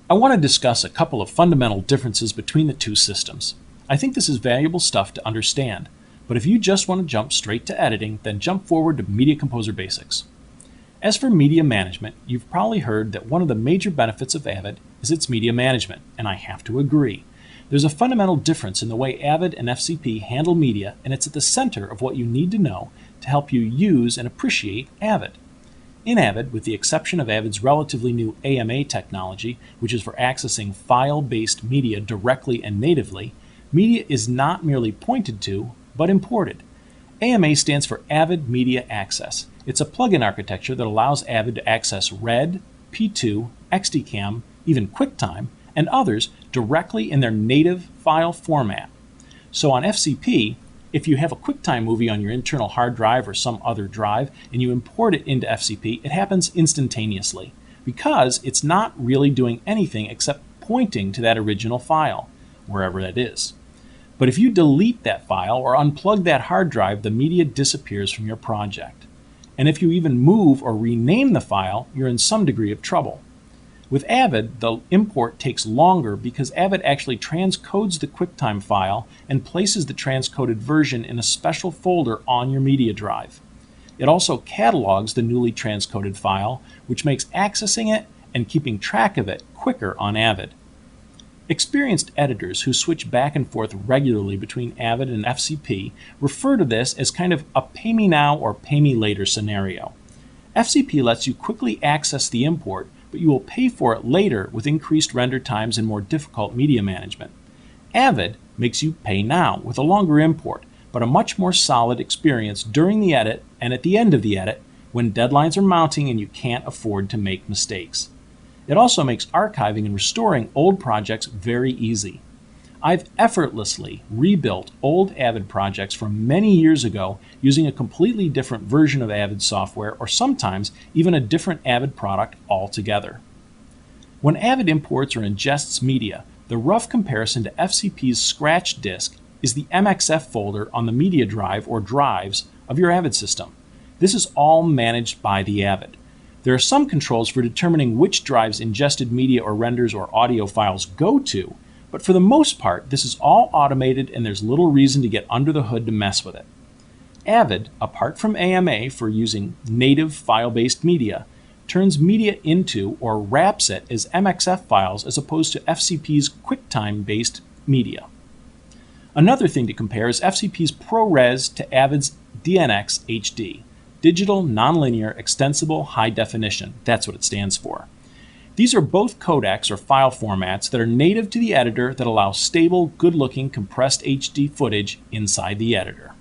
I want to discuss a couple of fundamental differences between the two systems. I think this is valuable stuff to understand, but if you just want to jump straight to editing, then jump forward to Media Composer Basics. As for media management, you've probably heard that one of the major benefits of Avid is its media management, and I have to agree. There's a fundamental difference in the way Avid and FCP handle media, and it's at the center of what you need to know to help you use and appreciate Avid. In Avid, with the exception of Avid's relatively new AMA technology, which is for accessing file-based media directly and natively, media is not merely pointed to, but imported. AMA stands for Avid Media Access. It's a plugin architecture that allows Avid to access RED, P2, XDCAM, even QuickTime, and others directly in their native file format. So on FCP, if you have a QuickTime movie on your internal hard drive or some other drive and you import it into FCP, it happens instantaneously because it's not really doing anything except pointing to that original file, wherever that is. But if you delete that file or unplug that hard drive, the media disappears from your project. And if you even move or rename the file, you're in some degree of trouble. With Avid, the import takes longer because Avid actually transcodes the QuickTime file and places the transcoded version in a special folder on your media drive. It also catalogs the newly transcoded file, which makes accessing it and keeping track of it quicker on Avid. Experienced editors who switch back and forth regularly between Avid and FCP refer to this as kind of a pay me now or pay me later scenario. FCP lets you quickly access the import, but you will pay for it later with increased render times and more difficult media management. Avid makes you pay now with a longer import, but a much more solid experience during the edit and at the end of the edit when deadlines are mounting and you can't afford to make mistakes. It also makes archiving and restoring old projects very easy. I've effortlessly rebuilt old Avid projects from many years ago using a completely different version of Avid software or sometimes even a different Avid product altogether. When Avid imports or ingests media, the rough comparison to FCP's scratch disk is the MXF folder on the media drive or drives of your Avid system. This is all managed by the Avid. There are some controls for determining which drives ingested media or renders or audio files go to, but for the most part, this is all automated and there's little reason to get under the hood to mess with it. Avid, apart from AMA for using native file-based media, turns media into or wraps it as MXF files as opposed to FCP's QuickTime-based media. Another thing to compare is FCP's ProRes to Avid's DNX HD, Digital Nonlinear Extensible High Definition. That's what it stands for. These are both codecs or file formats that are native to the editor that allow stable, good-looking compressed HD footage inside the editor.